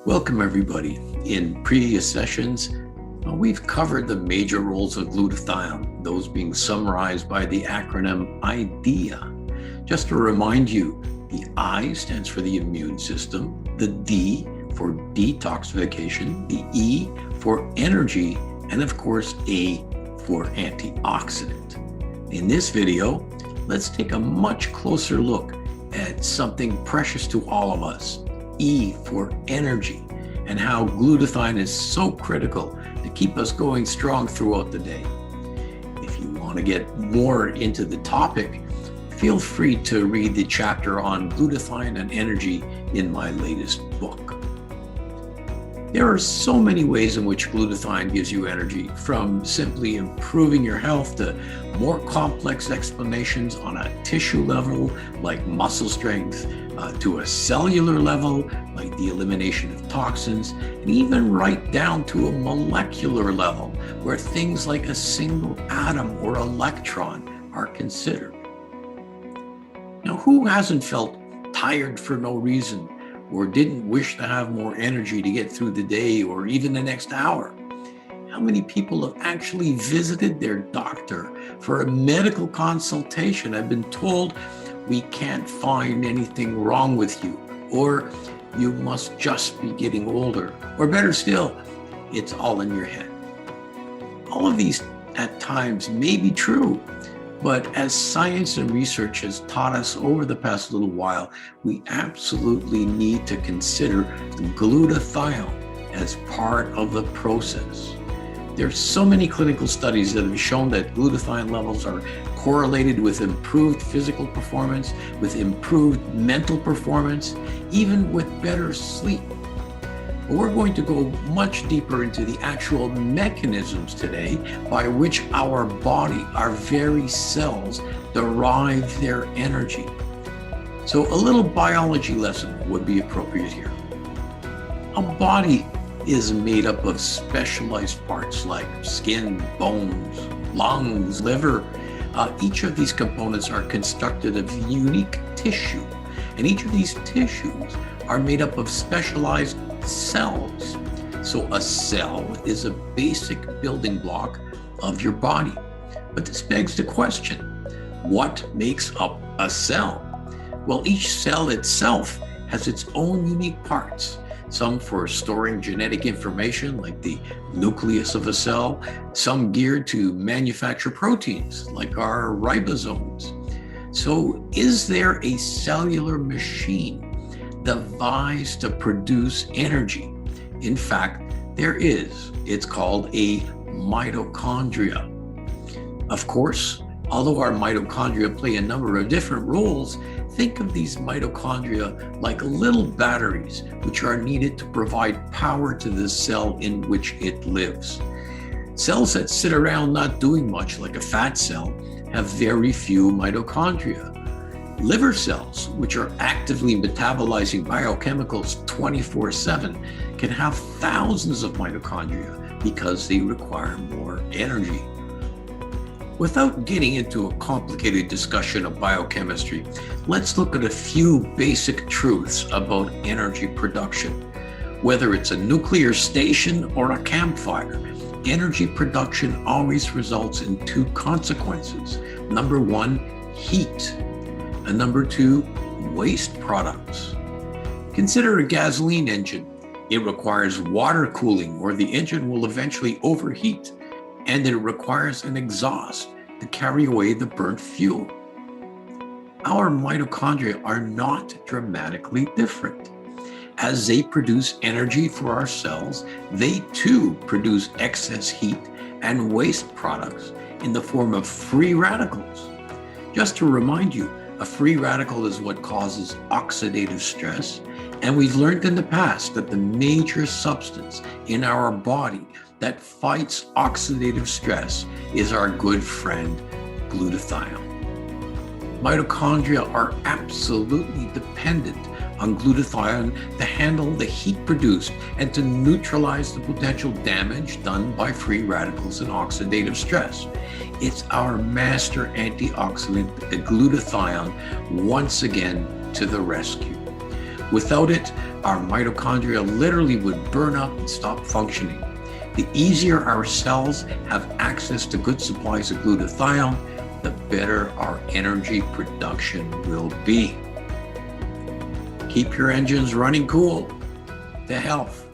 Welcome everybody. In previous sessions, we've covered the major roles of glutathione, those being summarized by the acronym IDEA. Just to remind you, the I stands for the immune system, the D for detoxification, the E for energy, and of course A for antioxidant. In this video, let's take a much closer look at something precious to all of us, E for energy, and how glutathione is so critical to keep us going strong throughout the day. If you want to get more into the topic, feel free to read the chapter on glutathione and energy in my latest book. There are so many ways in which glutathione gives you energy, from simply improving your health to more complex explanations on a tissue level, like muscle strength, to a cellular level, like the elimination of toxins, and even right down to a molecular level, where things like a single atom or electron are considered. Now, who hasn't felt tired for no reason, or didn't wish to have more energy to get through the day or even the next hour? How many people have actually visited their doctor for a medical consultation and been told, we can't find anything wrong with you, or you must just be getting older, or better still, it's all in your head? All of these at times may be true, but as science and research has taught us over the past little while, we absolutely need to consider glutathione as part of the process. There's so many clinical studies that have shown that glutathione levels are correlated with improved physical performance, with improved mental performance, even with better sleep. But we're going to go much deeper into the actual mechanisms today by which our body, our very cells, derive their energy. So a little biology lesson would be appropriate here. A body is made up of specialized parts like skin, bones, lungs, liver. Each of these components are constructed of unique tissue, and each of these tissues are made up of specialized cells. So a cell is a basic building block of your body. But this begs the question, what makes up a cell? Well, each cell itself has its own unique parts. Some for storing genetic information, like the nucleus of a cell, some geared to manufacture proteins, like our ribosomes. So is there a cellular machine devised to produce energy? In fact, there is. It's called a mitochondria. Of course, although our mitochondria play a number of different roles, think of these mitochondria like little batteries which are needed to provide power to the cell in which it lives. Cells that sit around not doing much, like a fat cell, have very few mitochondria. Liver cells, which are actively metabolizing biochemicals 24/7, can have thousands of mitochondria because they require more energy. Without getting into a complicated discussion of biochemistry, let's look at a few basic truths about energy production. Whether it's a nuclear station or a campfire, energy production always results in two consequences. Number one, heat. And number two, waste products. Consider a gasoline engine. It requires water cooling, or the engine will eventually overheat, and it requires an exhaust to carry away the burnt fuel. Our mitochondria are not dramatically different. As they produce energy for our cells, they too produce excess heat and waste products in the form of free radicals. Just to remind you, a free radical is what causes oxidative stress, and we've learned in the past that the major substance in our body that fights oxidative stress is our good friend, glutathione. Mitochondria are absolutely dependent on glutathione to handle the heat produced and to neutralize the potential damage done by free radicals and oxidative stress. It's our master antioxidant, the glutathione, once again to the rescue. Without it, our mitochondria literally would burn up and stop functioning. The easier our cells have access to good supplies of glutathione, the better our energy production will be. Keep your engines running cool. To health.